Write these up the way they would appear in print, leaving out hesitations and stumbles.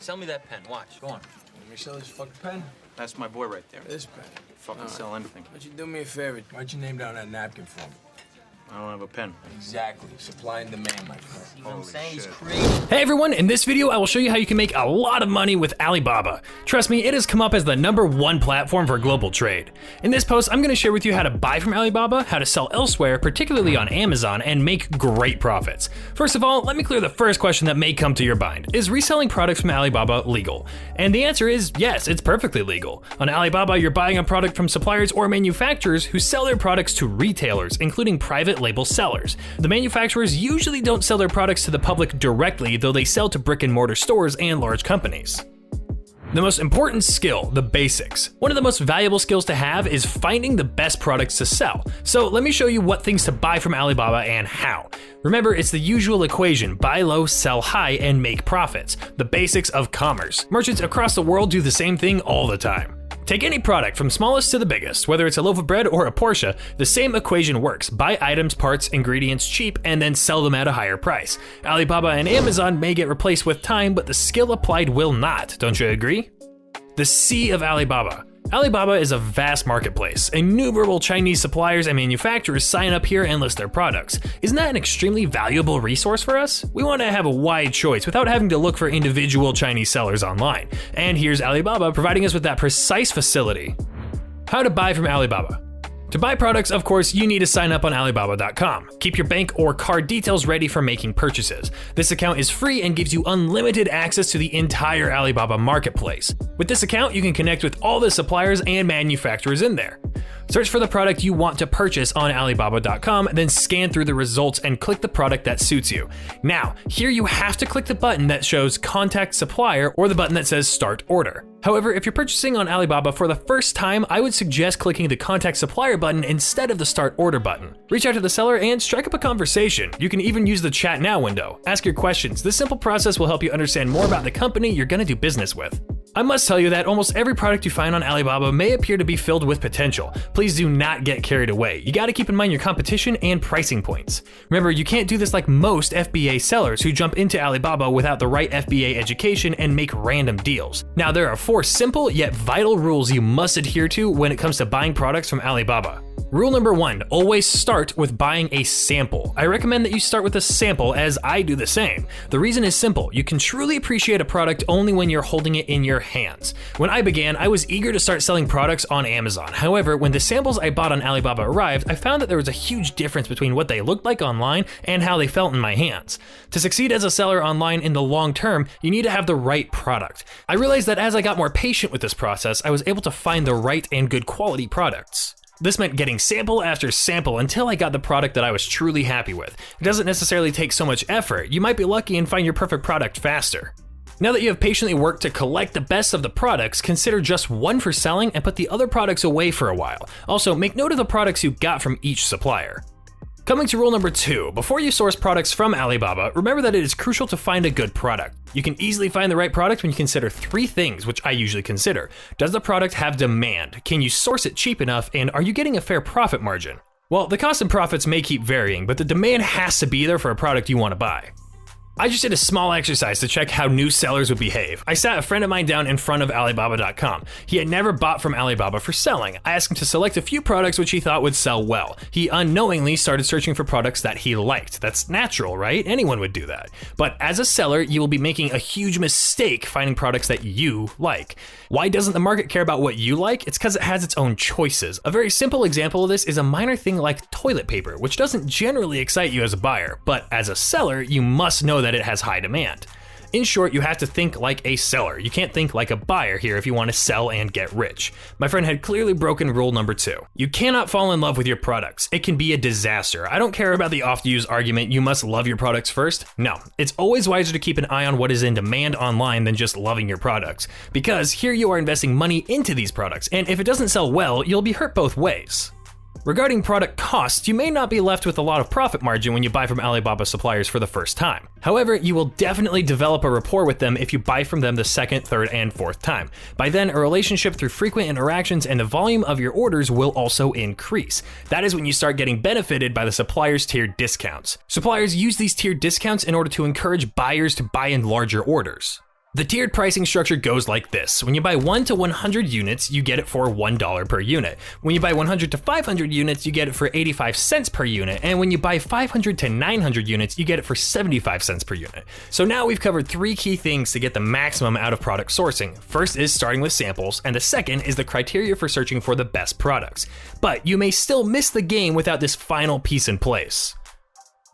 Sell me that pen. Watch. Go on. Let me sell this fucking pen. That's my boy right there. This pen. Fucking sell anything. Why don't you do me a favor? Write your name down on that napkin for me? I don't have a pen. Exactly. Supply and demand, my friend. You know what I'm saying? He's Hey everyone, in this video I will show you how you can make a lot of money with Alibaba. Trust me, it has come up as the #1 platform for global trade. In this post, I'm going to share with you how to buy from Alibaba, how to sell elsewhere, particularly on Amazon, and make great profits. First of all, let me clear the first question that may come to your mind. Is reselling products from Alibaba legal? And the answer is yes, it's perfectly legal. On Alibaba, you're buying a product from suppliers or manufacturers who sell their products to retailers, including private label sellers. The manufacturers usually don't sell their products to the public directly, though they sell to brick and mortar stores and large companies. The most important skill, the basics. One of the most valuable skills to have is finding the best products to sell. So let me show you what things to buy from Alibaba and how. Remember, it's the usual equation: buy low, sell high, and make profits. The basics of commerce. Merchants across the world do the same thing all the time. Take any product from smallest to the biggest, whether it's a loaf of bread or a Porsche, the same equation works. Buy items, parts, ingredients cheap, and then sell them at a higher price. Alibaba and Amazon may get replaced with time, but the skill applied will not, don't you agree? The C of Alibaba. Alibaba is a vast marketplace. Innumerable Chinese suppliers and manufacturers sign up here and list their products. Isn't that an extremely valuable resource for us? We want to have a wide choice without having to look for individual Chinese sellers online. And here's Alibaba providing us with that precise facility. How to buy from Alibaba. To buy products, of course, you need to sign up on Alibaba.com. Keep your bank or card details ready for making purchases. This account is free and gives you unlimited access to the entire Alibaba marketplace. With this account, you can connect with all the suppliers and manufacturers in there. Search for the product you want to purchase on Alibaba.com, then scan through the results and click the product that suits you. Now, here you have to click the button that shows Contact Supplier or the button that says Start Order. However, if you're purchasing on Alibaba for the first time, I would suggest clicking the Contact Supplier button instead of the Start Order button. Reach out to the seller and strike up a conversation. You can even use the Chat Now window. Ask your questions. This simple process will help you understand more about the company you're going to do business with. I must tell you that almost every product you find on Alibaba may appear to be filled with potential. Please do not get carried away. You gotta keep in mind your competition and pricing points. Remember, you can't do this like most FBA sellers who jump into Alibaba without the right FBA education and make random deals. Now, there are 4 simple yet vital rules you must adhere to when it comes to buying products from Alibaba. Rule number 1, always start with buying a sample. I recommend that you start with a sample, as I do the same. The reason is simple: you can truly appreciate a product only when you're holding it in your hands. When I began, I was eager to start selling products on Amazon. However, when the samples I bought on Alibaba arrived, I found that there was a huge difference between what they looked like online and how they felt in my hands. To succeed as a seller online in the long term, you need to have the right product. I realized that as I got more patient with this process, I was able to find the right and good quality products. This meant getting sample after sample until I got the product that I was truly happy with. It doesn't necessarily take so much effort. You might be lucky and find your perfect product faster. Now that you have patiently worked to collect the best of the products, consider just one for selling and put the other products away for a while. Also, make note of the products you got from each supplier. Coming to rule number 2, before you source products from Alibaba, remember that it is crucial to find a good product. You can easily find the right product when you consider 3 things, which I usually consider. Does the product have demand? Can you source it cheap enough? And are you getting a fair profit margin? Well, the costs and profits may keep varying, but the demand has to be there for a product you want to buy. I just did a small exercise to check how new sellers would behave. I sat a friend of mine down in front of Alibaba.com. He had never bought from Alibaba for selling. I asked him to select a few products which he thought would sell well. He unknowingly started searching for products that he liked. That's natural, right? Anyone would do that. But as a seller, you will be making a huge mistake finding products that you like. Why doesn't the market care about what you like? It's because it has its own choices. A very simple example of this is a minor thing like toilet paper, which doesn't generally excite you as a buyer, but as a seller, you must know that it has high demand. In short, you have to think like a seller. You can't think like a buyer here if you want to sell and get rich. My friend had clearly broken rule number 2. You cannot fall in love with your products. It can be a disaster. I don't care about the oft-used argument, you must love your products first. No, it's always wiser to keep an eye on what is in demand online than just loving your products. Because here you are investing money into these products, and if it doesn't sell well, you'll be hurt both ways. Regarding product costs, you may not be left with a lot of profit margin when you buy from Alibaba suppliers for the first time. However, you will definitely develop a rapport with them if you buy from them the 2nd, 3rd, and 4th time. By then, a relationship through frequent interactions and the volume of your orders will also increase. That is when you start getting benefited by the supplier's tiered discounts. Suppliers use these tiered discounts in order to encourage buyers to buy in larger orders. The tiered pricing structure goes like this. When you buy 1 to 100 units, you get it for $1 per unit. When you buy 100 to 500 units, you get it for 85 cents per unit. And when you buy 500 to 900 units, you get it for 75 cents per unit. So now we've covered 3 key things to get the maximum out of product sourcing. First is starting with samples, and the second is the criteria for searching for the best products. But you may still miss the game without this final piece in place.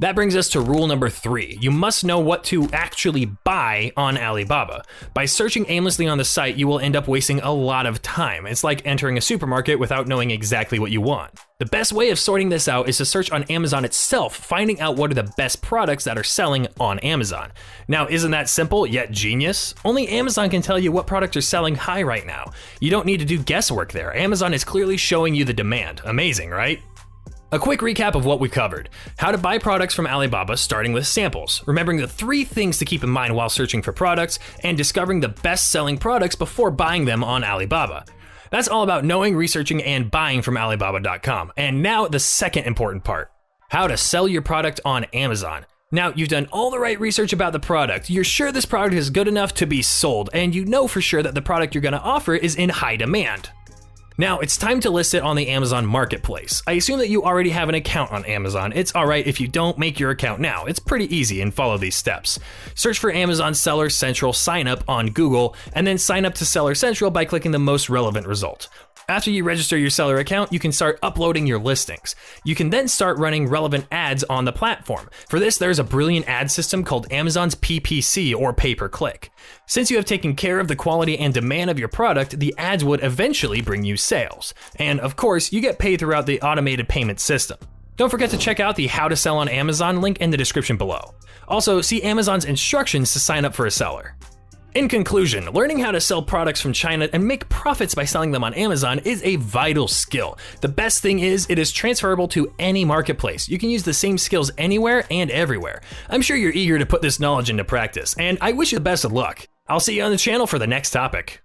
That brings us to rule number 3. You must know what to actually buy on Alibaba. By searching aimlessly on the site, you will end up wasting a lot of time. It's like entering a supermarket without knowing exactly what you want. The best way of sorting this out is to search on Amazon itself, finding out what are the best products that are selling on Amazon. Now, isn't that simple yet genius? Only Amazon can tell you what products are selling high right now. You don't need to do guesswork there. Amazon is clearly showing you the demand. Amazing, right? A quick recap of what we covered. How to buy products from Alibaba, starting with samples, remembering the 3 things to keep in mind while searching for products, and discovering the best-selling products before buying them on Alibaba. That's all about knowing, researching, and buying from Alibaba.com. And now the second important part, how to sell your product on Amazon. Now, you've done all the right research about the product, you're sure this product is good enough to be sold, and you know for sure that the product you're gonna offer is in high demand. Now, it's time to list it on the Amazon Marketplace. I assume that you already have an account on Amazon. It's alright if you don't make your account now. It's pretty easy and follow these steps. Search for Amazon Seller Central sign up on Google, and then sign up to Seller Central by clicking the most relevant result. After you register your seller account, you can start uploading your listings. You can then start running relevant ads on the platform. For this, there's a brilliant ad system called Amazon's PPC, or pay-per-click. Since you have taken care of the quality and demand of your product, the ads would eventually bring you sales. And of course, you get paid throughout the automated payment system. Don't forget to check out the How to Sell on Amazon link in the description below. Also, see Amazon's instructions to sign up for a seller. In conclusion, learning how to sell products from China and make profits by selling them on Amazon is a vital skill. The best thing is, it is transferable to any marketplace. You can use the same skills anywhere and everywhere. I'm sure you're eager to put this knowledge into practice, and I wish you the best of luck. I'll see you on the channel for the next topic.